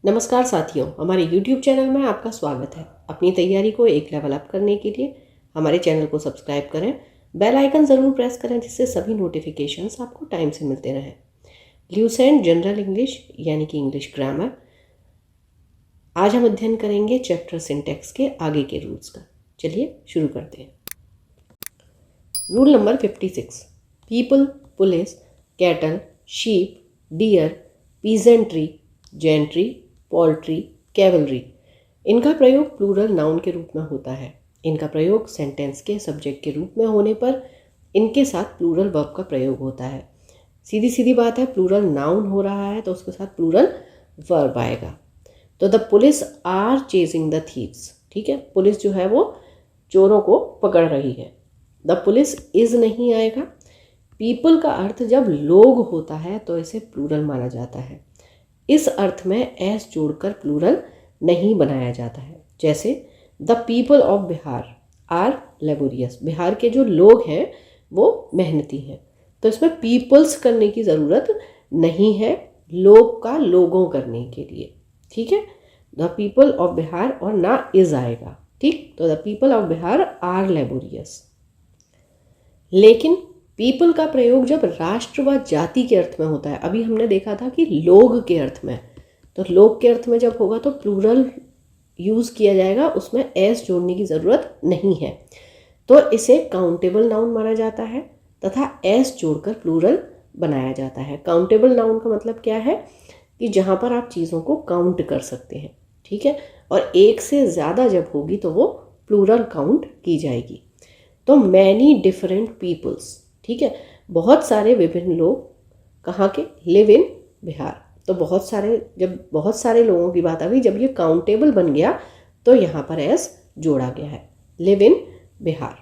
नमस्कार साथियों, हमारे YouTube चैनल में आपका स्वागत है। अपनी तैयारी को एक लेवल अप करने के लिए हमारे चैनल को सब्सक्राइब करें, बेल आइकन ज़रूर प्रेस करें जिससे सभी नोटिफिकेशंस आपको टाइम से मिलते रहें। ल्यूसेंट जनरल इंग्लिश यानी कि इंग्लिश ग्रामर। आज हम अध्ययन करेंगे चैप्टर सिंटैक्स के आगे के रूल्स का। चलिए शुरू करते हैं। Rule number 56। People, police, cattle, sheep, deer, peasantry, gentry, poultry, cavalry, इनका प्रयोग प्लूरल नाउन के रूप में होता है। इनका प्रयोग सेंटेंस के सब्जेक्ट के रूप में होने पर इनके साथ प्लूरल वर्ब का प्रयोग होता है। सीधी सीधी बात है, प्लूरल नाउन हो रहा है तो उसके साथ प्लूरल वर्ब आएगा। तो the police are chasing the thieves, ठीक है, पुलिस जो है वो चोरों को पकड़ रही है। द पुलिस इज नहीं आएगा। पीपल का अर्थ जब लोग होता है तो इसे प्लूरल माना जाता है। इस अर्थ में एस जोड़कर प्लूरल नहीं बनाया जाता है। जैसे the people of Bihar are laborious, Bihar के जो लोग हैं वो मेहनती हैं। तो इसमें पीपल्स करने की ज़रूरत नहीं है, लोग का लोगों करने के लिए, ठीक है। द पीपल ऑफ बिहार और ना इज आएगा, ठीक। तो the people of Bihar are laborious. लेकिन पीपल का प्रयोग जब राष्ट्र व जाति के अर्थ में होता है, अभी हमने देखा था कि लोग के अर्थ में, तो लोग के अर्थ में जब होगा तो प्लूरल यूज़ किया जाएगा, उसमें एस जोड़ने की ज़रूरत नहीं है। तो इसे काउंटेबल नाउन माना जाता है तथा एस जोड़कर प्लूरल बनाया जाता है। काउंटेबल नाउन का मतलब क्या है कि जहाँ पर आप चीज़ों को काउंट कर सकते हैं, ठीक है, और एक से ज़्यादा जब होगी तो वो प्लूरल काउंट की जाएगी। तो मैनी डिफरेंट पीपल्स, ठीक है, बहुत सारे विभिन्न लोग, कहाँ के, लिव इन बिहार। तो बहुत सारे, जब बहुत सारे लोगों की बात आ गई, जब ये काउंटेबल बन गया तो यहाँ पर एस जोड़ा गया है, लिव इन बिहार।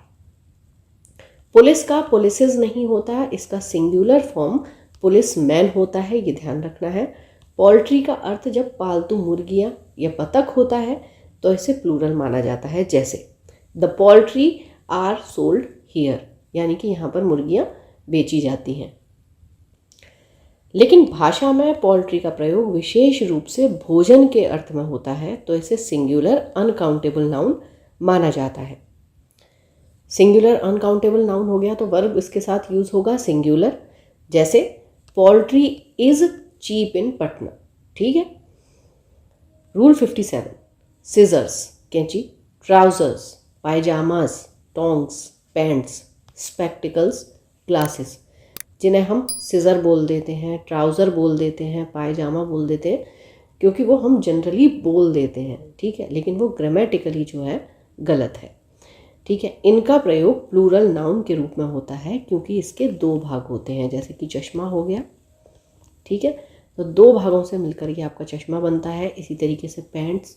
पुलिस का पुलिसेस नहीं होता, इसका सिंगुलर फॉर्म पुलिस मैन होता है, ये ध्यान रखना है। पोल्ट्री का अर्थ जब पालतू मुर्गियाँ या बतख होता है तो इसे प्लूरल माना जाता है। जैसे the poultry are sold here, यानी कि यहाँ पर मुर्गियाँ बेची जाती हैं। लेकिन भाषा में पोल्ट्री का प्रयोग विशेष रूप से भोजन के अर्थ में होता है तो इसे सिंगुलर अनकाउंटेबल नाउन माना जाता है। सिंगुलर अनकाउंटेबल नाउन हो गया तो वर्ब इसके साथ यूज होगा सिंगुलर। जैसे poultry is cheap in Patna, ठीक है। रूल 57। सिजर्स कैंची, trousers, pyjamas, tongs, pants, spectacles, glasses, जिन्हें हम सिज़र बोल देते हैं, ट्राउज़र बोल देते हैं, पायजामा बोल देते हैं, क्योंकि वो हम जनरली बोल देते हैं, ठीक है, लेकिन वो ग्रामेटिकली जो है गलत है, ठीक है। इनका प्रयोग प्लूरल नाउन के रूप में होता है क्योंकि इसके दो भाग होते हैं। जैसे कि चश्मा हो गया, ठीक है, तो दो भागों से मिलकर ये आपका चश्मा बनता है। इसी तरीके से पैंट्स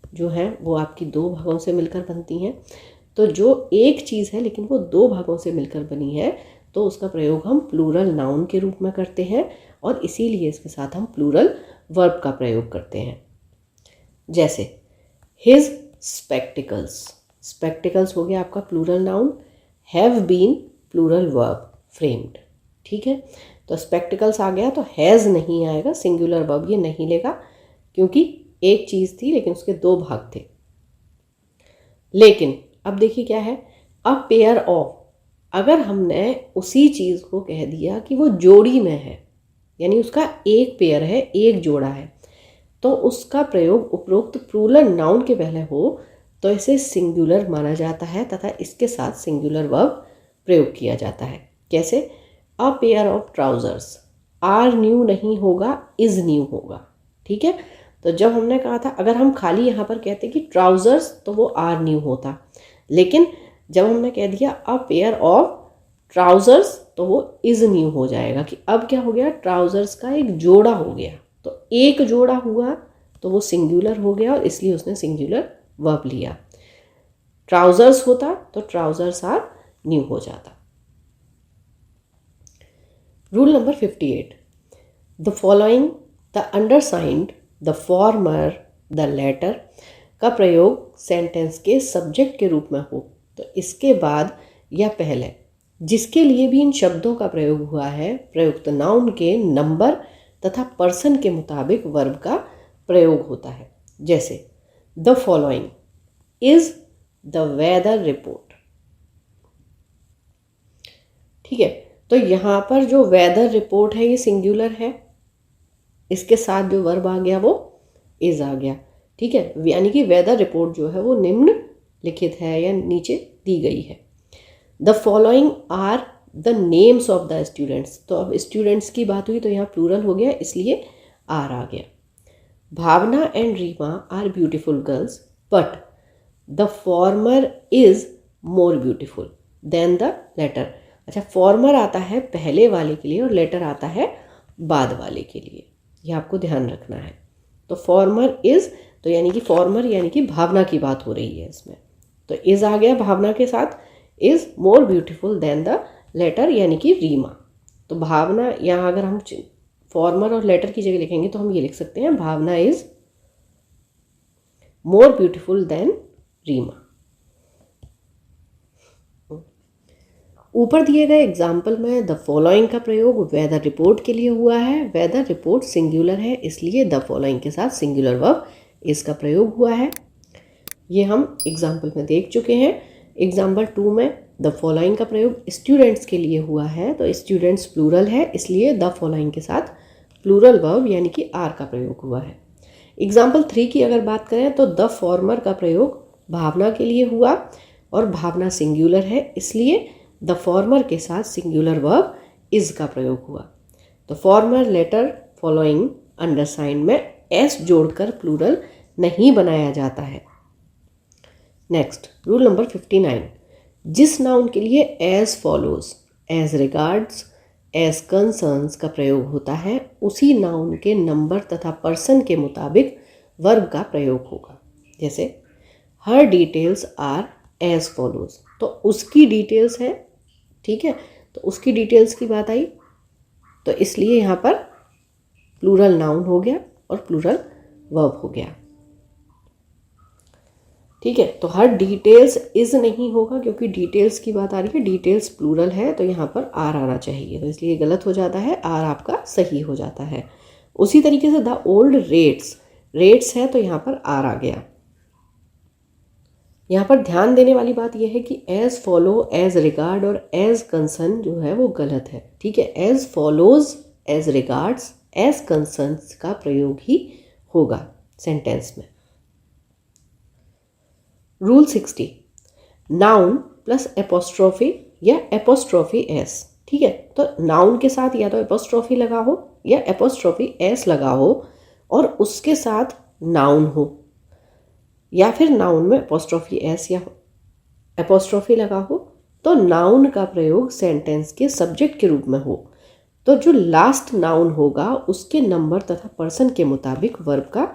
जो हैं वो आपकी दो भागों से मिलकर बनती हैं। तो जो एक चीज़ है लेकिन वो दो भागों से मिलकर बनी है तो उसका प्रयोग हम प्लूरल नाउन के रूप में करते हैं और इसीलिए इसके साथ हम प्लूरल वर्ब का प्रयोग करते हैं। जैसे हिज स्पेक्टिकल्स, स्पेक्टिकल्स हो गया आपका plural noun, have been plural verb framed, ठीक है। तो स्पेक्टिकल्स आ गया तो हैज़ नहीं आएगा, सिंगुलर वर्ब ये नहीं लेगा क्योंकि एक चीज़ थी लेकिन उसके दो भाग थे। लेकिन अब देखिए क्या है, अ पेयर ऑफ, अगर हमने उसी चीज़ को कह दिया कि वो जोड़ी में है, यानी उसका एक पेयर है, एक जोड़ा है, तो उसका प्रयोग उपरोक्त प्लूरल नाउन के पहले हो तो इसे सिंगुलर माना जाता है तथा इसके साथ सिंगुलर वर्ब प्रयोग किया जाता है। कैसे, a pair of trousers, are new नहीं होगा, इज न्यू होगा, ठीक है। तो जब हमने कहा था, अगर हम खाली यहाँ पर कहते कि ट्राउजर्स तो वो आर न्यू होता, लेकिन जब हमने कह दिया अ पेयर ऑफ ट्राउजर्स तो वो इज न्यू हो जाएगा कि अब क्या हो गया, ट्राउजर्स का एक जोड़ा हो गया, तो एक जोड़ा हुआ तो वो सिंगुलर हो गया और इसलिए उसने सिंगुलर वर्ब लिया। ट्राउजर्स होता तो ट्राउजर्स आर न्यू हो जाता। Rule number 58। The following, the undersigned, the former, the latter का प्रयोग सेंटेंस के सब्जेक्ट के रूप में हो तो इसके बाद या पहले जिसके लिए भी इन शब्दों का प्रयोग हुआ है प्रयुक्त नाउन के नंबर तथा पर्सन के मुताबिक वर्ब का प्रयोग होता है। जैसे the following is the weather report. ठीक है, तो यहाँ पर जो वेदर रिपोर्ट है ये सिंगुलर है, इसके साथ जो वर्ब आ गया वो इज आ गया। ठीक है, यानी कि वेदर रिपोर्ट जो है वो निम्नलिखित है या नीचे दी गई है। The following are the names of the students, तो अब स्टूडेंट्स की बात हुई तो यहाँ प्लूरल हो गया, इसलिए आर आ गया। Bhavna and Reema are beautiful girls but the former is more beautiful than the latter. अच्छा, फॉर्मर आता है पहले वाले के लिए और लेटर आता है बाद वाले के लिए, ये आपको ध्यान रखना है। तो फॉर्मर इज, तो यानी कि फॉर्मर यानी कि भावना की बात हो रही है इसमें, तो इज आ गया भावना के साथ, is more beautiful than the latter यानी कि रीमा। तो भावना, यहाँ अगर हम फॉर्मर और लेटर की जगह लिखेंगे तो हम ये लिख सकते हैं Bhavna is more beautiful than Reema. ऊपर दिए गए एग्जाम्पल में द फॉलोइंग का प्रयोग वेदर रिपोर्ट के लिए हुआ है। वेदर रिपोर्ट सिंगुलर है, इसलिए द फॉलोइंग के साथ सिंगुलर वर्ब इसका प्रयोग हुआ है। ये हम एग्जाम्पल में देख चुके हैं। एग्जाम्पल 2 में द फॉलोइंग का प्रयोग स्टूडेंट्स के लिए हुआ है, तो स्टूडेंट्स प्लूरल है, इसलिए द फॉलोइंग के साथ प्लूरल वर्ब यानी कि आर का प्रयोग हुआ है। एग्जाम्पल 3 की अगर बात करें तो द फॉर्मर का प्रयोग भावना के लिए हुआ और भावना सिंगुलर है, इसलिए द फॉर्मर के साथ सिंगुलर वर्ब इज का प्रयोग हुआ। तो फॉर्मर, लेटर, फॉलोइंग, अंडरसाइन में एस जोड़कर प्लूरल नहीं बनाया जाता है। नेक्स्ट, रूल नंबर 59, जिस नाउन के लिए as follows, as regards, as concerns का प्रयोग होता है उसी नाउन के नंबर तथा पर्सन के मुताबिक वर्ब का प्रयोग होगा। जैसे हर डिटेल्स आर एज फॉलोज, तो उसकी डिटेल्स है, ठीक है, तो उसकी डिटेल्स की बात आई, तो इसलिए यहाँ पर प्लूरल नाउन हो गया और प्लूरल वर्ब हो गया। ठीक है, तो हर डिटेल्स इज नहीं होगा क्योंकि डिटेल्स की बात आ रही है, डिटेल्स प्लूरल है, तो यहाँ पर आर आना चाहिए, तो इसलिए गलत हो जाता है, आर आपका सही हो जाता है। उसी तरीके से द ओल्ड रेट्स, रेट्स है तो यहाँ पर आर आ गया। यहाँ पर ध्यान देने वाली बात यह है कि एज फॉलो, एज रिगार्ड और एज कंसर्न जो है वो गलत है। ठीक है, as follows, as regards, as concerns का प्रयोग ही होगा सेंटेंस में। रूल 60, नाउन प्लस एपोस्ट्रोफी या एपोस्ट्रोफी एस। ठीक है, तो नाउन के साथ या तो एपोस्ट्रोफी लगा हो या एपोस्ट्रोफी एस लगा हो और उसके साथ नाउन हो, या फिर नाउन में एपोस्ट्रोफी एस या एपोस्ट्रोफी लगा हो, तो नाउन का प्रयोग सेंटेंस के सब्जेक्ट के रूप में हो, तो जो लास्ट नाउन होगा उसके नंबर तथा पर्सन के मुताबिक वर्ब का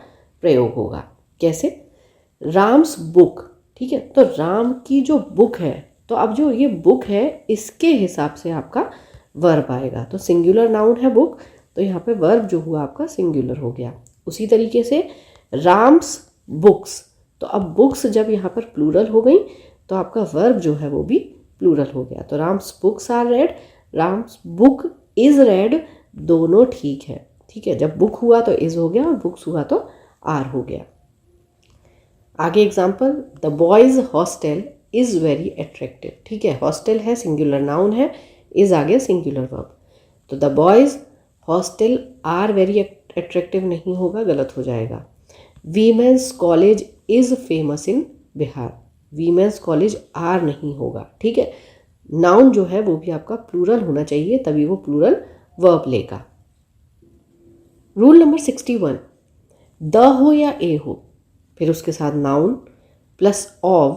प्रयोग होगा। कैसे, राम्स बुक, ठीक है, तो राम की जो बुक है, तो अब जो ये बुक है इसके हिसाब से आपका वर्ब आएगा, तो सिंगुलर नाउन है बुक, तो यहाँ पे वर्ब जो हुआ आपका सिंगुलर हो गया। उसी तरीके से राम्स बुक्स, तो अब बुक्स जब यहाँ पर प्लूरल हो गई तो आपका वर्ब जो है वो भी प्लूरल हो गया। तो Ram's books are red, Ram's book is red, दोनों ठीक है। ठीक है, जब बुक हुआ तो इज हो गया और बुक्स हुआ तो आर हो गया। आगे example, the boys' hostel is very attractive. ठीक है, हॉस्टल है सिंगुलर नाउन है, इज आ गया सिंगुलर वर्ब, तो the boys' hostel are very attractive नहीं होगा, गलत हो जाएगा। Women's college is famous in Bihar, women's college are नहीं होगा। ठीक है, नाउन जो है वो भी आपका प्लूरल होना चाहिए, तभी वो प्लूरल वर्ब लेगा। रूल नंबर 61, द हो या ए हो, फिर उसके साथ noun plus of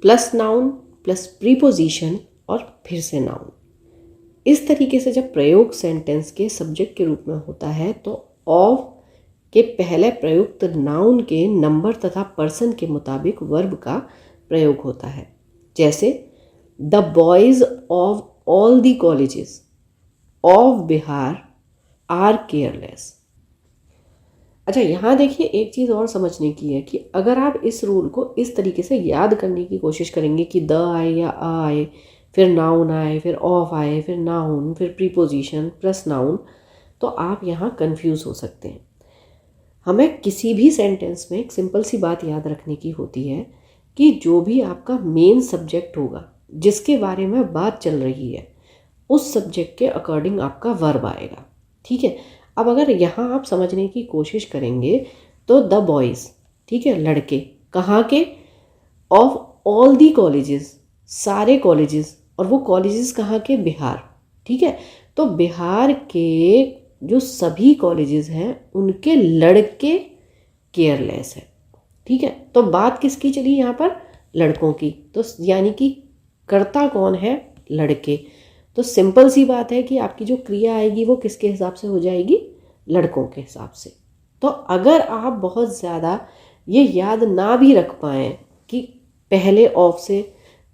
plus noun plus preposition और फिर से नाउन। इस तरीके से जब प्रयोग सेंटेंस के सब्जेक्ट के रूप में होता है तो ऑव के पहले प्रयुक्त नाउन के नंबर तथा पर्सन के मुताबिक वर्ब का प्रयोग होता है। जैसे the boys of all the colleges of Bihar are careless. अच्छा, यहाँ देखिए एक चीज़ और समझने की है कि अगर आप इस रूल को इस तरीके से याद करने की कोशिश करेंगे कि द आए या आ आए, फिर नाउन आए, फिर ऑफ आए, फिर नाउन, फिर प्रीपोजिशन प्लस नाउन, तो आप यहाँ कंफ्यूज हो सकते हैं। हमें किसी भी सेंटेंस में एक सिंपल सी बात याद रखने की होती है कि जो भी आपका मेन सब्जेक्ट होगा, जिसके बारे में बात चल रही है, उस सब्जेक्ट के अकॉर्डिंग आपका वर्ब आएगा। ठीक है, अब अगर यहाँ आप समझने की कोशिश करेंगे तो द बॉयज़, ठीक है, लड़के, कहाँ के, ऑफ ऑल दी कॉलेजेस, सारे कॉलेजेस, और वो कॉलेजेस कहाँ के, बिहार। ठीक है, तो बिहार के जो सभी कॉलेजेस हैं उनके लड़के केयरलेस है। ठीक है, तो बात किसकी चली यहाँ पर, लड़कों की, तो यानी कि कर्ता कौन है, लड़के। तो सिंपल सी बात है कि आपकी जो क्रिया आएगी वो किसके हिसाब से हो जाएगी, लड़कों के हिसाब से। तो अगर आप बहुत ज़्यादा ये याद ना भी रख पाएँ कि पहले ऑफ से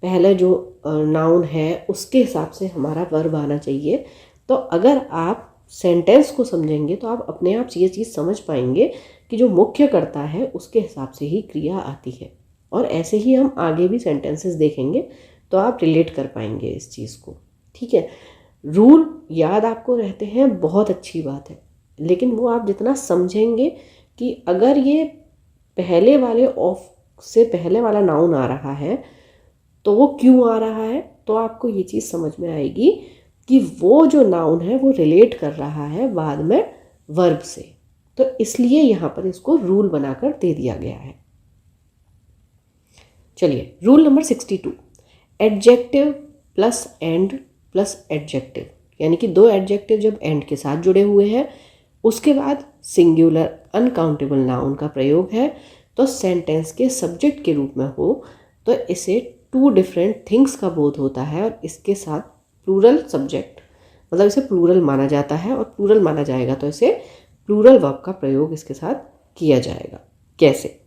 पहले जो नाउन है उसके हिसाब से हमारा वर्ब आना चाहिए, तो अगर आप सेंटेंस को समझेंगे तो आप अपने आप ये चीज़ समझ पाएंगे कि जो मुख्य कर्ता है उसके हिसाब से ही क्रिया आती है। और ऐसे ही हम आगे भी सेंटेंसेस देखेंगे तो आप रिलेट कर पाएंगे इस चीज़ को। ठीक है, रूल याद आपको रहते हैं, बहुत अच्छी बात है, लेकिन वो आप जितना समझेंगे कि अगर ये पहले वाले ऑफ से पहले वाला नाउन आ रहा है तो वो क्यों आ रहा है, तो आपको ये चीज़ समझ में आएगी कि वो जो नाउन है वो रिलेट कर रहा है बाद में वर्ब से, तो इसलिए यहाँ पर इसको रूल बनाकर दे दिया गया है। चलिए, rule number 62, adjective plus and plus adjective, यानी कि दो एडजेक्टिव जब एंड के साथ जुड़े हुए हैं उसके बाद सिंगुलर अनकाउंटेबल नाउन का प्रयोग है तो सेंटेंस के सब्जेक्ट के रूप में हो तो इसे टू डिफरेंट थिंग्स का बोध होता है और इसके साथ प्लूरल सब्जेक्ट, मतलब इसे प्लूरल माना जाता है और प्लूरल माना जाएगा तो इसे प्लूरल वर्ब का प्रयोग इसके साथ किया जाएगा। कैसे,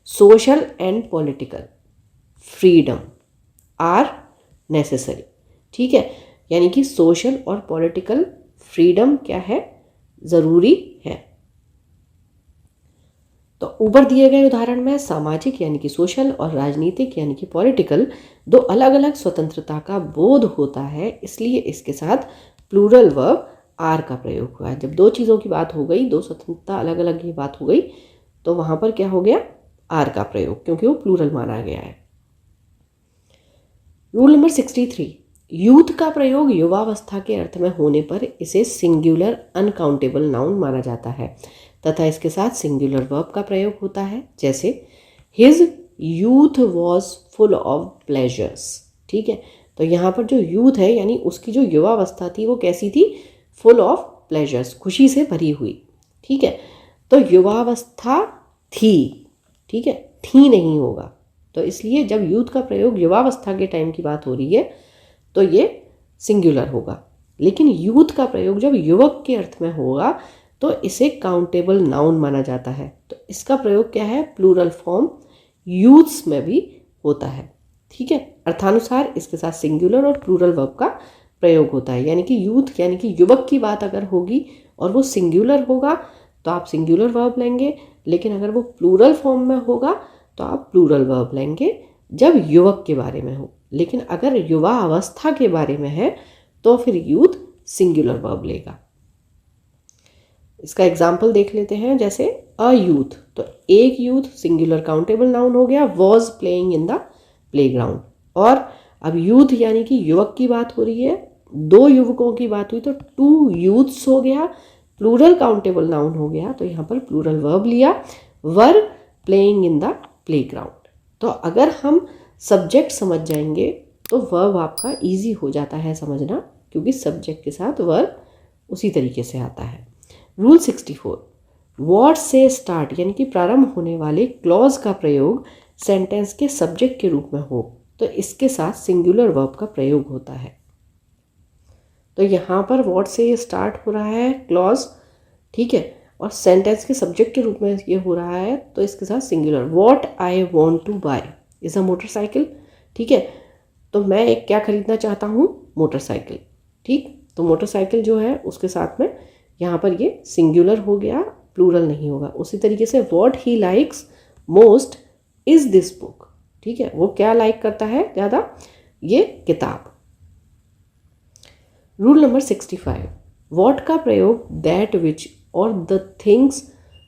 social and political freedom are necessary. ठीक है, यानी कि सोशल और पॉलिटिकल फ्रीडम क्या है, ज़रूरी है। तो ऊपर दिए गए उदाहरण में सामाजिक यानी कि सोशल और राजनीतिक यानी कि पॉलिटिकल दो अलग अलग स्वतंत्रता का बोध होता है, इसलिए इसके साथ प्लूरल वर्ब आर का प्रयोग हुआ है। जब दो चीज़ों की बात हो गई, दो स्वतंत्रता अलग अलग की बात हो गई, तो वहाँ पर क्या हो गया, आर का प्रयोग, क्योंकि वो प्लूरल माना गया है। रूल नंबर 63, यूथ का प्रयोग युवावस्था के अर्थ में होने पर इसे सिंगुलर अनकाउंटेबल नाउन माना जाता है तथा इसके साथ सिंगुलर वर्ब का प्रयोग होता है, जैसे his youth was full of pleasures. ठीक है, तो यहाँ पर जो यूथ है यानी उसकी जो युवावस्था थी वो कैसी थी, फुल ऑफ प्लेजर्स, खुशी से भरी हुई। ठीक है, तो युवावस्था थी, ठीक है, थी नहीं होगा, तो इसलिए जब यूथ का प्रयोग युवावस्था के टाइम की बात हो रही है तो ये सिंगुलर होगा, लेकिन यूथ का प्रयोग जब युवक के अर्थ में होगा तो इसे काउंटेबल नाउन माना जाता है, तो इसका प्रयोग क्या है, प्लूरल फॉर्म यूथ्स में भी होता है। ठीक है, अर्थानुसार इसके साथ सिंगुलर और प्लूरल वर्ब का प्रयोग होता है, यानी कि यूथ यानी कि युवक की बात अगर होगी और वो सिंगुलर होगा तो आप सिंगुलर वर्ब लेंगे, लेकिन अगर वो प्लूरल फॉर्म में होगा तो आप प्लूरल वर्ब लेंगे जब युवक के बारे में हो, लेकिन अगर युवा अवस्था के बारे में है तो फिर यूथ सिंगुलर वर्ब लेगा। इसका एग्जाम्पल देख लेते हैं, जैसे अ यूथ, तो एक यूथ सिंगुलर काउंटेबल नाउन हो गया, was playing in the playground. और अब यूथ यानी कि युवक की बात हो रही है, दो युवकों की बात हुई तो टू यूथ्स हो गया, प्लूरल काउंटेबल नाउन हो गया, तो यहाँ पर प्लूरल वर्ब लिया, were playing in the playground. तो अगर हम सब्जेक्ट समझ जाएंगे तो वर्ब आपका ईजी हो जाता है समझना, क्योंकि सब्जेक्ट के साथ वर्ब उसी तरीके से आता है। रूल 64, व्हाट से स्टार्ट यानी कि प्रारंभ होने वाले क्लॉज का प्रयोग सेंटेंस के सब्जेक्ट के रूप में हो तो इसके साथ सिंगुलर वर्ब का प्रयोग होता है। तो यहाँ पर व्हाट से स्टार्ट हो रहा है क्लॉज, ठीक है, और सेंटेंस के सब्जेक्ट के रूप में ये हो रहा है तो इसके साथ singular, what I want to buy is a motorcycle. ठीक है, तो मैं एक क्या खरीदना चाहता हूँ, मोटरसाइकिल। ठीक, तो मोटरसाइकिल जो है उसके साथ में यहाँ पर ये सिंगुलर हो गया, प्लूरल नहीं होगा। उसी तरीके से what he likes most is this book. ठीक है, वो क्या लाइक करता है ज़्यादा, ये किताब। रूल नंबर 65, व्हाट का प्रयोग दैट विच और the things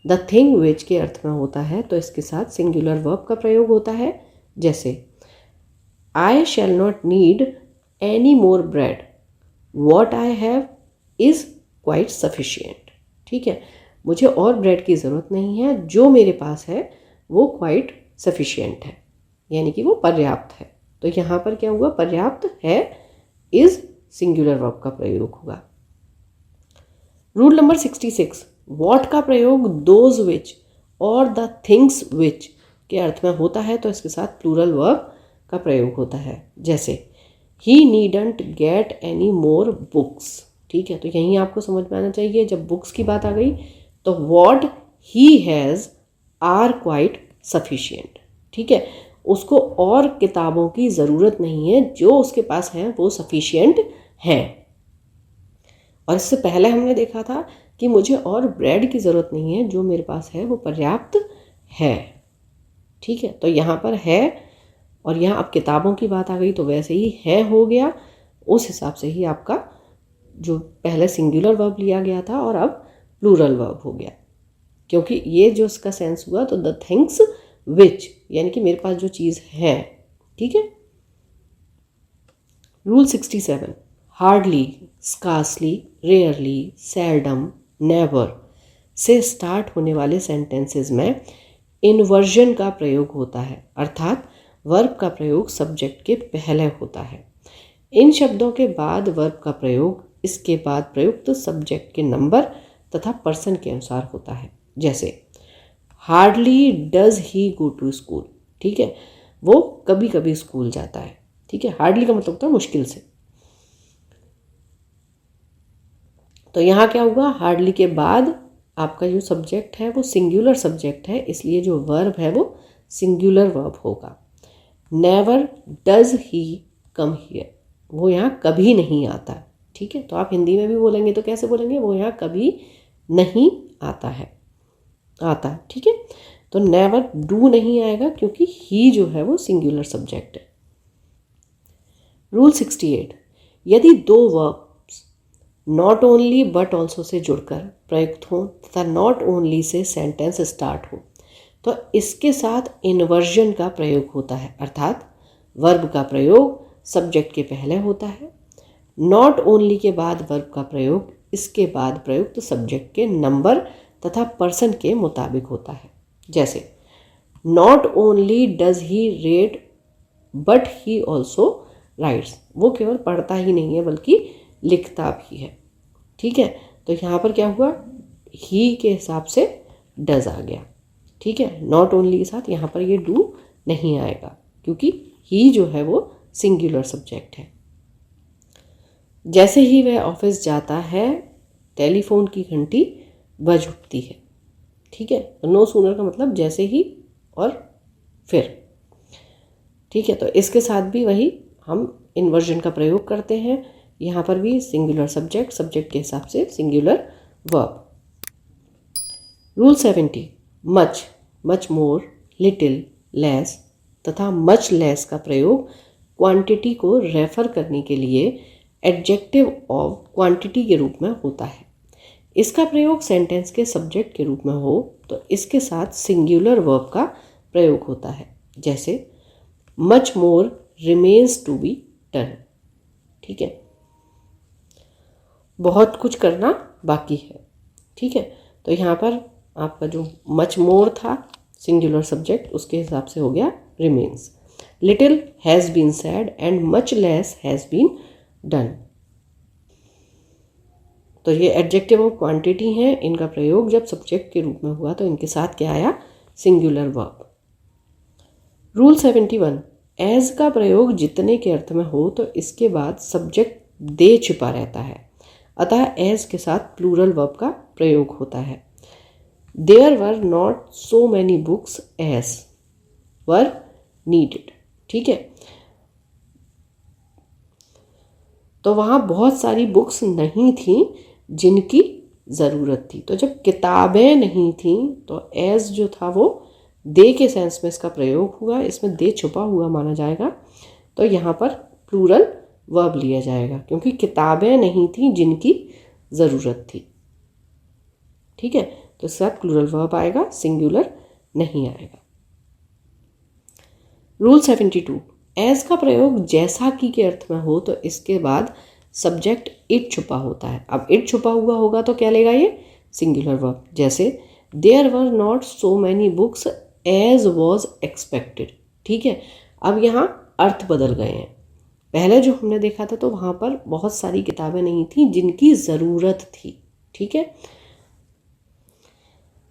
the thing which के अर्थ में होता है तो इसके साथ सिंगुलर वर्ब का प्रयोग होता है। जैसे I shall not need any more bread, what I have is quite sufficient. ठीक है, मुझे और ब्रेड की ज़रूरत नहीं है, जो मेरे पास है वो क्वाइट सफिशिएंट है, यानी कि वो पर्याप्त है। तो यहाँ पर क्या हुआ, पर्याप्त है इज़ सिंगुलर वर्ब का प्रयोग होगा। रूल नंबर 66, वॉट का प्रयोग दोज विच और द थिंग्स विच के अर्थ में होता है तो इसके साथ प्लूरल वर्ब का प्रयोग होता है। जैसे he needn't get any more books. ठीक है, तो यहीं आपको समझ में आना चाहिए, जब बुक्स की बात आ गई तो what he has are quite sufficient. ठीक है, उसको और किताबों की ज़रूरत नहीं है, जो उसके पास है वो सफिशिएंट हैं। और इससे पहले हमने देखा था कि मुझे और ब्रेड की ज़रूरत नहीं है, जो मेरे पास है वो पर्याप्त है। ठीक है, तो यहाँ पर है और यहाँ अब किताबों की बात आ गई तो वैसे ही है हो गया, उस हिसाब से ही आपका जो पहले सिंगुलर वर्ब लिया गया था और अब प्लूरल वर्ब हो गया, क्योंकि ये जो इसका सेंस हुआ तो द थिंग्स विच, यानी कि मेरे पास जो चीज़ है। ठीक है। Rule 67, hardly, scarcely, rarely, seldom, never say start होने वाले सेंटेंसेस में इन्वर्जन का प्रयोग होता है, अर्थात वर्ब का प्रयोग सब्जेक्ट के पहले होता है। इन शब्दों के बाद वर्ब का प्रयोग इसके बाद प्रयुक्त सब्जेक्ट के नंबर तथा पर्सन के अनुसार होता है। जैसे hardly does he go to school. ठीक है, वो कभी कभी स्कूल जाता है। ठीक है, हार्डली का मतलब होता है मुश्किल से। तो यहाँ क्या होगा, हार्डली के बाद आपका जो सब्जेक्ट है वो सिंगुलर सब्जेक्ट है, इसलिए जो वर्ब है वो सिंगुलर वर्ब होगा। Never does he come here, वो यहाँ कभी नहीं आता। ठीक है, तो आप हिंदी में भी बोलेंगे तो कैसे बोलेंगे, वो यहाँ कभी नहीं आता है, आता। ठीक है, तो नेवर डू नहीं आएगा क्योंकि ही जो है वो सिंगुलर सब्जेक्ट है। रूल 68, यदि दो verbs not only but also say जुड़कर प्रयुक्त हों तथा not only say sentence start हो तो इसके साथ इन्वर्जन का प्रयोग होता है, अर्थात वर्ब का प्रयोग सब्जेक्ट के पहले होता है। नॉट ओनली के बाद वर्ब का प्रयोग इसके बाद प्रयुक्त सब्जेक्ट के नंबर तथा पर्सन के मुताबिक होता है। जैसे not only does he read but he also rights, वो केवल पढ़ता ही नहीं है बल्कि लिखता भी है। ठीक है, तो यहाँ पर क्या हुआ, ही के हिसाब से डज आ गया। ठीक है, नॉट ओनली के साथ यहाँ पर ये डू नहीं आएगा क्योंकि ही जो है वो सिंगुलर सब्जेक्ट है। जैसे ही वह ऑफिस जाता है टेलीफोन की घंटी बज उठती है। ठीक है, नो सूनर का मतलब जैसे ही और फिर। ठीक है, तो इसके साथ भी वही हम इन्वर्जन का प्रयोग करते हैं, यहाँ पर भी सिंगुलर सब्जेक्ट, सब्जेक्ट के हिसाब से singular verb. Rule 70, much, much more, little, less तथा मच लेस का प्रयोग क्वांटिटी को रेफर करने के लिए एडजेक्टिव ऑफ क्वांटिटी के रूप में होता है। इसका प्रयोग सेंटेंस के सब्जेक्ट के रूप में हो तो इसके साथ सिंगुलर वर्ब का प्रयोग होता है। जैसे much more remains to be done. ठीक है, बहुत कुछ करना बाकी है। ठीक है, तो यहाँ पर आपका जो मच मोर था सिंगुलर सब्जेक्ट, उसके हिसाब से हो गया remains. Little has been said and much less has been done. तो ये एडजेक्टिव ऑफ क्वांटिटी हैं, इनका प्रयोग जब सब्जेक्ट के रूप में हुआ तो इनके साथ क्या आया, सिंगुलर वर्ब। रूल 71, एज का प्रयोग जितने के अर्थ में हो तो इसके बाद सब्जेक्ट दे छिपा रहता है, अतः एज के साथ प्लूरल वर्ब का प्रयोग होता है। There were not so many books as were needed. ठीक है, तो वहाँ बहुत सारी बुक्स नहीं थी जिनकी ज़रूरत थी। तो जब किताबें नहीं थी तो एज जो था वो दे के सेंस में इसका प्रयोग हुआ, इसमें दे छुपा हुआ माना जाएगा, तो यहाँ पर प्लूरल वर्ब लिया जाएगा क्योंकि किताबें नहीं थी जिनकी ज़रूरत थी। ठीक है, तो इसके साथ प्लूरल वर्ब आएगा, सिंगुलर नहीं आएगा। रूल 72, एज का प्रयोग जैसा कि के अर्थ में हो तो इसके बाद सब्जेक्ट इट छुपा होता है। अब इट छुपा हुआ होगा तो क्या लेगा ये, सिंगुलर वर्ब। जैसे there were not so many books as was expected. ठीक है, अब यहाँ अर्थ बदल गए हैं। पहले जो हमने देखा था तो वहाँ पर बहुत सारी किताबें नहीं थी जिनकी ज़रूरत थी। ठीक है,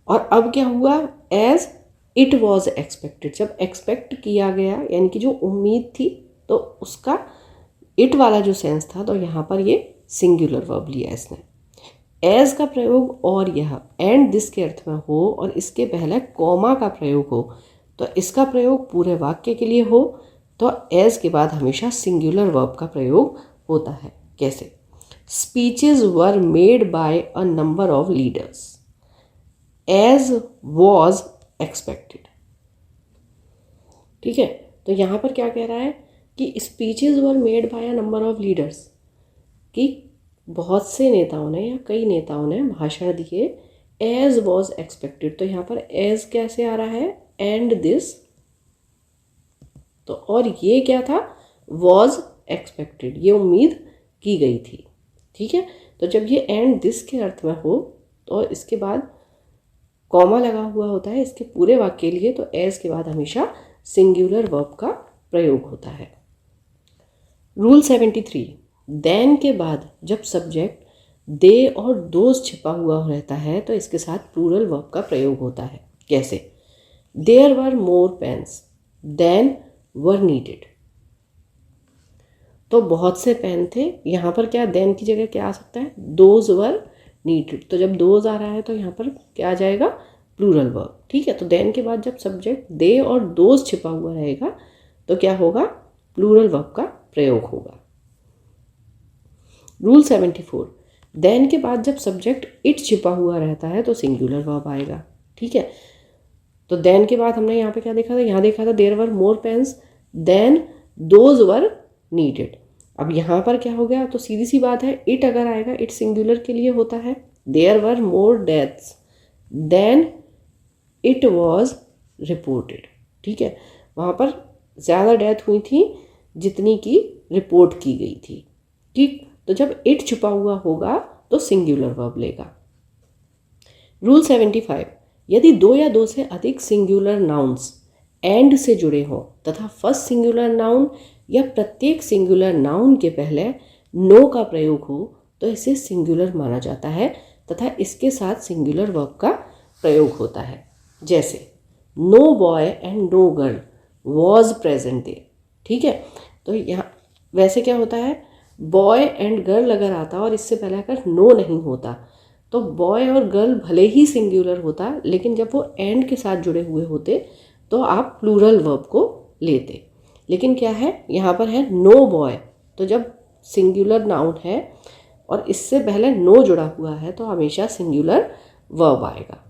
और अब क्या हुआ, एज इट वॉज एक्सपेक्टेड। जब एक्सपेक्ट किया गया यानी कि जो उम्मीद थी तो उसका इट वाला जो सेंस था, तो यहाँ पर ये सिंगुलर वर्ब लिया इसने। एज का प्रयोग और यह एंड दिस के अर्थ में हो और इसके पहले कॉमा का प्रयोग हो तो इसका प्रयोग पूरे वाक्य के लिए हो तो एज के बाद हमेशा सिंगुलर वर्ब का प्रयोग होता है। कैसे, speeches were made by a number of leaders as was expected. ठीक है, तो यहाँ पर क्या कह रहा है कि speeches were made by a number of leaders, कि बहुत से नेताओं ने या कई नेताओं ने भाषण दिए एज वॉज एक्सपेक्टेड। तो यहाँ पर एज कैसे आ रहा है, एंड दिस, तो और ये क्या था, वॉज एक्सपेक्टेड, ये उम्मीद की गई थी। ठीक है, तो जब ये एंड दिस के अर्थ में हो तो इसके बाद कॉमा लगा हुआ होता है इसके पूरे वाक्य के लिए, तो एज के बाद हमेशा सिंगुलर वर्ब का प्रयोग होता है। रूल 73, देन के बाद जब सब्जेक्ट दे और दोज छिपा हुआ रहता है तो इसके साथ प्लूरल वर्ब का प्रयोग होता है। कैसे, there were more pens than were needed. तो बहुत से पेन थे, यहाँ पर क्या देन की जगह क्या आ सकता है, दोज वर नीडेड। तो जब दोज आ रहा है तो यहाँ पर क्या आ जाएगा, प्लूरल वर्ब। ठीक है, तो देन के बाद जब सब्जेक्ट दे और दोज छिपा हुआ रहेगा तो क्या होगा, प्लूरल वर्ब का प्रयोग होगा। रूल 74, देन के बाद जब सब्जेक्ट इट छिपा हुआ रहता है तो सिंगुलर वर्ब आएगा। ठीक है, तो देन के बाद हमने यहाँ पे क्या देखा था, यहाँ देखा था there were more pens than those were needed. अब यहाँ पर क्या हो गया, तो सीधी सी बात है, इट अगर आएगा, इट सिंगुलर के लिए होता है। There were more deaths than it was reported. ठीक है, वहाँ पर ज़्यादा डेथ हुई थी जितनी की रिपोर्ट की गई थी। ठीक, तो जब इट छुपा हुआ होगा तो सिंगुलर वर्ब लेगा। रूल 75, यदि दो या दो से अधिक सिंगुलर नाउन्स एंड से जुड़े हों तथा फर्स्ट सिंगुलर नाउन या प्रत्येक सिंगुलर नाउन के पहले नो का प्रयोग हो तो इसे सिंगुलर माना जाता है तथा इसके साथ सिंगुलर वर्ब का प्रयोग होता है। जैसे no boy and no girl was present there. ठीक है, तो यहाँ वैसे क्या होता है, बॉय एंड गर्ल अगर आता और इससे पहले अगर नो नहीं होता तो बॉय और गर्ल भले ही सिंगुलर होता, लेकिन जब वो एंड के साथ जुड़े हुए होते तो आप प्लूरल वर्ब को लेते। लेकिन क्या है, यहाँ पर है नो बॉय, तो जब सिंगुलर नाउन है और इससे पहले नो जुड़ा हुआ है तो हमेशा सिंगुलर वर्ब आएगा।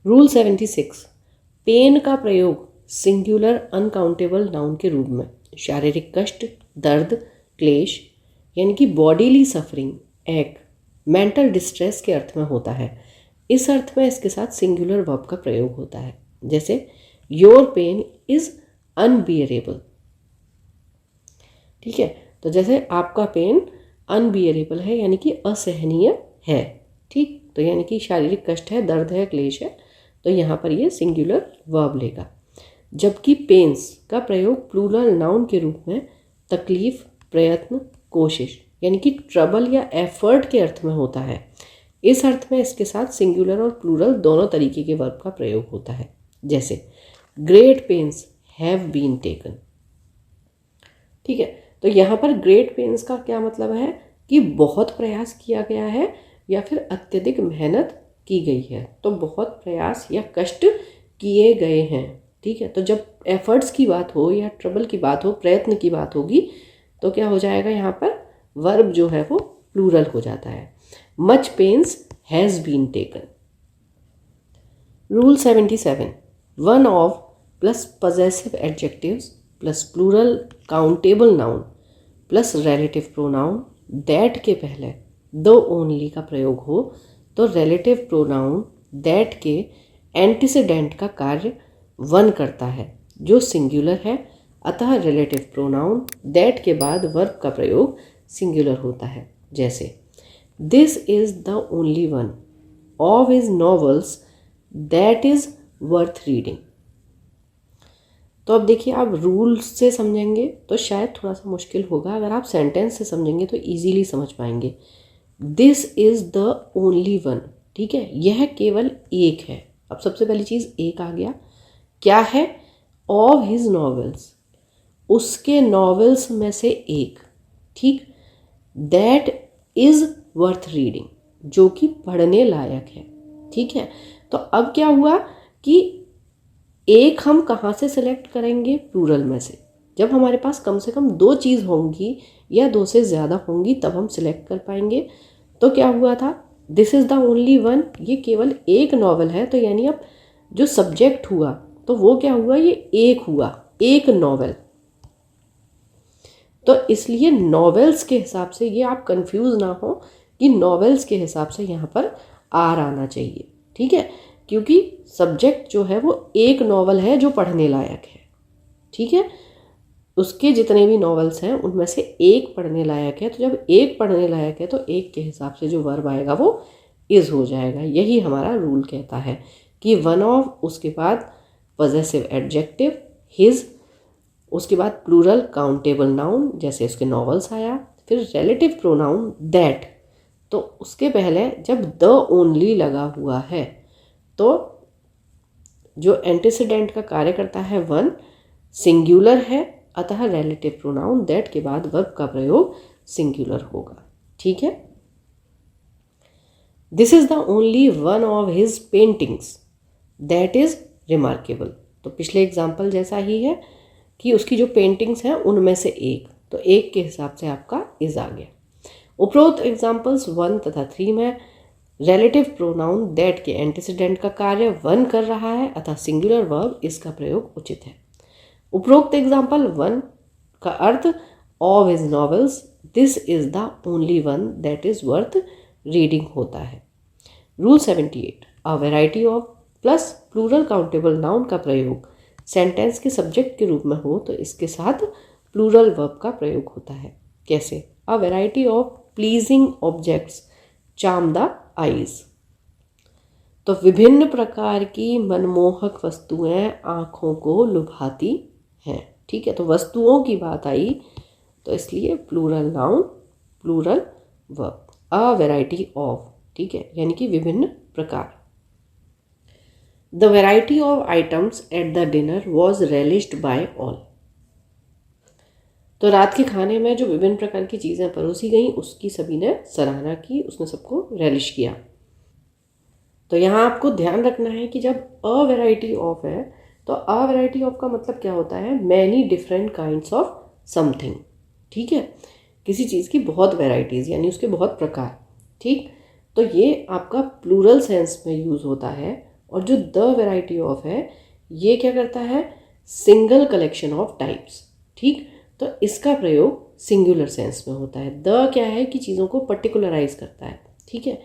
रूल 76, पेन का प्रयोग सिंगुलर अनकाउंटेबल नाउन के रूप में शारीरिक कष्ट, दर्द, क्लेश यानी कि बॉडीली सफरिंग, एक मेंटल डिस्ट्रेस के अर्थ में होता है। इस अर्थ में इसके साथ सिंगुलर वर्ब का प्रयोग होता है। जैसे योर पेन इज अनबियरेबल। ठीक है, तो जैसे आपका पेन अनबियरेबल है यानी कि असहनीय है। ठीक, तो यानी कि शारीरिक कष्ट है, दर्द है, क्लेश है, तो यहाँ पर ये सिंगुलर वर्ब लेगा। जबकि पेन्स का प्रयोग प्लूरल नाउन के रूप में तकलीफ, प्रयत्न, कोशिश यानी कि ट्रबल या एफर्ट के अर्थ में होता है। इस अर्थ में इसके साथ सिंगुलर और प्लूरल दोनों तरीके के वर्ब का प्रयोग होता है। जैसे great pains have been taken. ठीक है, तो यहाँ पर ग्रेट पेन्स का क्या मतलब है कि बहुत प्रयास किया गया है या फिर अत्यधिक मेहनत की गई है, तो बहुत प्रयास या कष्ट किए गए हैं। ठीक है, तो जब एफर्ट्स की बात हो या ट्रबल की बात हो, प्रयत्न की बात होगी तो क्या हो जाएगा, यहाँ पर वर्ब जो है वो प्लूरल हो जाता है। Much pains has been taken. Rule 77, one of plus possessive adjectives plus plural countable noun plus relative pronoun that के पहले दो ओनली का प्रयोग हो तो रिलेटिव प्रोनाउन दैट के एंटीसीडेंट का कार्य वन करता है जो सिंगुलर है, अतः रिलेटिव प्रोनाउन दैट के बाद वर्ब का प्रयोग सिंगुलर होता है। जैसे this is the only one of his novels that is worth reading. तो अब देखिए, आप रूल्स से समझेंगे तो शायद थोड़ा सा मुश्किल होगा, अगर आप सेंटेंस से समझेंगे तो इजीली समझ पाएंगे। This is the only one, ठीक है, यह केवल एक है। अब सबसे पहली चीज़ एक आ गया, क्या है? ऑफ हिज नॉवेल्स, उसके नॉवेल्स में से एक, ठीक। दैट इज वर्थ रीडिंग, जो कि पढ़ने लायक है, ठीक है। तो अब क्या हुआ कि एक हम कहाँ से सिलेक्ट करेंगे? प्लूरल में से। जब हमारे पास कम से कम दो चीज़ होंगी या दो से ज़्यादा होंगी तब हम सिलेक्ट कर पाएंगे। तो क्या हुआ था? This is the only one, ये केवल एक नॉवल है, तो यानी अब जो सब्जेक्ट हुआ तो वो क्या हुआ? ये एक हुआ, एक नॉवल। तो इसलिए नॉवेल्स के हिसाब से, ये आप कंफ्यूज ना हो कि नॉवेल्स के हिसाब से यहाँ पर आर आना चाहिए, ठीक है, क्योंकि सब्जेक्ट जो है वो एक नॉवल है जो पढ़ने लायक है, ठीक है। उसके जितने भी नॉवेल्स हैं उनमें से एक पढ़ने लायक है, तो जब एक पढ़ने लायक है तो एक के हिसाब से जो वर्ब आएगा वो इज हो जाएगा। यही हमारा रूल कहता है कि वन ऑफ, उसके बाद पॉजेसिव एडजेक्टिव हिज, उसके बाद प्लूरल काउंटेबल नाउन जैसे उसके नॉवेल्स आया, फिर रिलेटिव प्रोनाउन दैट, तो उसके पहले जब द ओनली लगा हुआ है तो जो एंटीसीडेंट का कार्य करता है वन, सिंगुलर है, अतः रिलेटिव प्रोनाउन दैट के बाद वर्ब का प्रयोग सिंगुलर होगा, ठीक है। This is the only one of his paintings that is remarkable, तो पिछले एग्जाम्पल जैसा ही है कि उसकी जो पेंटिंग्स हैं उनमें से एक, तो एक के हिसाब से आपका इज आ गया। उपरोक्त एग्जाम्पल्स 1 तथा 3 में रिलेटिव प्रोनाउन दैट के एंटीसीडेंट का कार्य वन कर रहा है, अतः सिंगुलर वर्ब इसका प्रयोग उचित है। उपरोक्त एग्जाम्पल 1 का अर्थ of his novels this is the only one that is worth reading होता है। Rule 78, a variety of plus plural countable noun का प्रयोग सेंटेंस के सब्जेक्ट के रूप में हो तो इसके साथ प्लूरल वर्ब का प्रयोग होता है। कैसे? अ variety of pleasing objects charm the eyes, तो विभिन्न प्रकार की मनमोहक वस्तुएं आँखों को लुभाती हैं, ठीक है। तो वस्तुओं की बात आई तो इसलिए plural noun, plural verb, a variety of, ठीक है, यानी कि विभिन्न प्रकार। The variety of items at the dinner was relished by all, तो रात के खाने में जो विभिन्न प्रकार की चीज़ें परोसी गई उसकी सभी ने सराहना की, उसने सबको रेलिश किया। तो यहाँ आपको ध्यान रखना है कि जब अ वैरायटी ऑफ है तो अ वैरायटी ऑफ का मतलब क्या होता है? Many different kinds of something, ठीक है, किसी चीज़ की बहुत वैरायटीज़ यानी उसके बहुत प्रकार, ठीक। तो ये आपका प्लूरल सेंस में यूज़ होता है, और जो द वैरायटी ऑफ है ये क्या करता है? सिंगल कलेक्शन ऑफ टाइप्स, ठीक। तो इसका प्रयोग सिंगुलर सेंस में होता है। द क्या है कि चीज़ों को पर्टिकुलराइज करता है, ठीक है।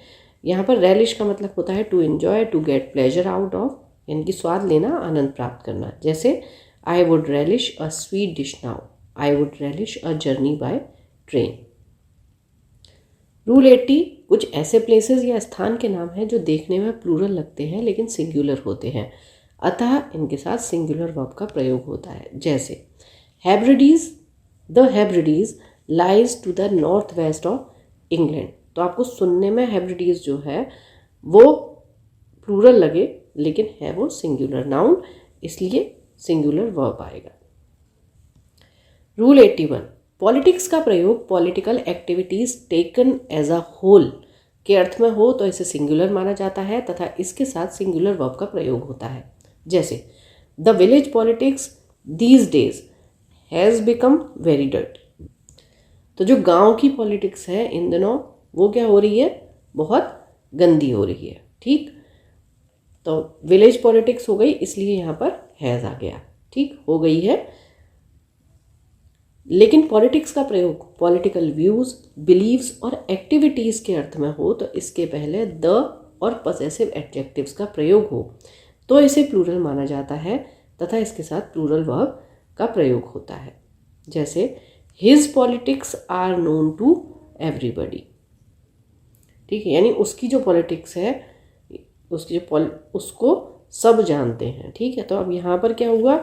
यहाँ पर रेलिश का मतलब होता है to enjoy, to get pleasure out of, यानी कि स्वाद लेना, आनंद प्राप्त करना। जैसे I would relish a sweet dish now, I would relish a journey by train. Rule 80, कुछ ऐसे प्लेसेस या स्थान के नाम हैं जो देखने में प्लूरल लगते हैं लेकिन सिंगुलर होते हैं, अतः इनके साथ सिंगुलर वर्ब का प्रयोग होता है। जैसे Hebrides, the Hebrides lies to the north west of England, तो आपको सुनने में हेब्रिडीज जो है वो प्लूरल लगे लेकिन है वो सिंगुलर नाउन, इसलिए सिंगुलर वर्ब आएगा। रूल 81, पॉलिटिक्स का प्रयोग political activities taken as a whole के अर्थ में हो तो इसे सिंगुलर माना जाता है तथा इसके साथ सिंगुलर वर्ब का प्रयोग होता है। जैसे the village politics these days has become very dirty, तो जो गांव की पॉलिटिक्स है इन दिनों वो क्या हो रही है? बहुत गंदी हो रही है, ठीक। तो विलेज पॉलिटिक्स हो गई इसलिए यहाँ पर हैज़ आ गया, ठीक, हो गई है। लेकिन पॉलिटिक्स का प्रयोग पॉलिटिकल व्यूज़, बिलीव्स और एक्टिविटीज़ के अर्थ में हो तो इसके पहले द और पजेसिव एडजेक्टिव्स का प्रयोग हो तो इसे प्लूरल माना जाता है तथा इसके साथ प्लूरल वर्ब का प्रयोग होता है। जैसे his politics are known to everybody. ठीक है, यानी उसकी जो पॉलिटिक्स है, उसको सब जानते हैं। ठीक है, तो अब यहाँ पर क्या हुआ,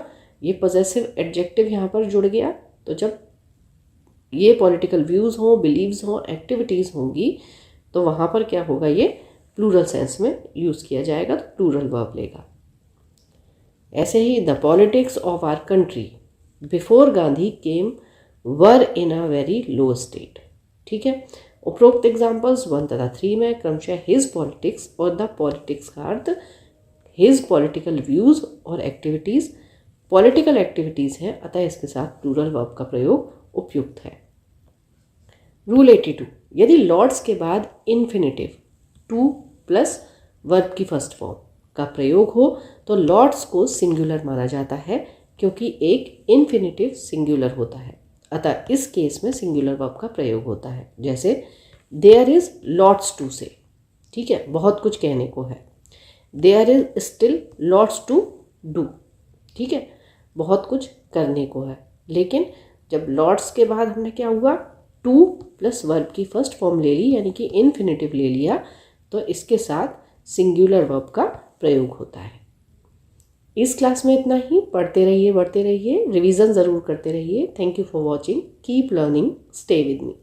ये पजेसिव एडजेक्टिव यहाँ पर जुड़ गया। तो जब ये पॉलिटिकल व्यूज़ हों, बिलीव्स हों, एक्टिविटीज़ होंगी तो वहाँ पर क्या होगा, ये प्लूरल सेंस में यूज़ किया जाएगा, तो प्लूरल वर्ब लेगा। ऐसे ही the politics of our country before Gandhi came were in a very low state. ठीक है, उपरोक्त एग्जाम्पल्स 1 तथा 3 में क्रमशः हिज पॉलिटिक्स और द पॉलिटिक्स का अर्थ हिज पॉलिटिकल व्यूज़ और एक्टिविटीज़ पॉलिटिकल एक्टिविटीज़ हैं, अतः इसके साथ प्लूरल वर्ब का प्रयोग उपयुक्त है। रूल 82, यदि लॉर्ड्स के बाद इन्फिनिटिव टू प्लस वर्ब की फर्स्ट फॉर्म का प्रयोग हो तो लॉर्ड्स को सिंगुलर माना जाता है, क्योंकि एक इन्फिनिटिव सिंगुलर होता है, अतः इस केस में सिंगुलर वर्ब का प्रयोग होता है। जैसे देयर इज लॉट्स टू से। ठीक है, बहुत कुछ कहने को है। There is still lots to do. ठीक है, बहुत कुछ करने को है। लेकिन जब लॉट्स के बाद हमने क्या हुआ, टू प्लस वर्ब की फर्स्ट फॉर्म ले ली, यानी कि इन्फिनिटिव ले लिया, तो इसके साथ सिंगुलर वर्ब का प्रयोग होता है। इस क्लास में इतना ही। पढ़ते रहिए, बढ़ते रहिए, रिवीजन ज़रूर करते रहिए। Thank you for watching. Keep learning, stay with me.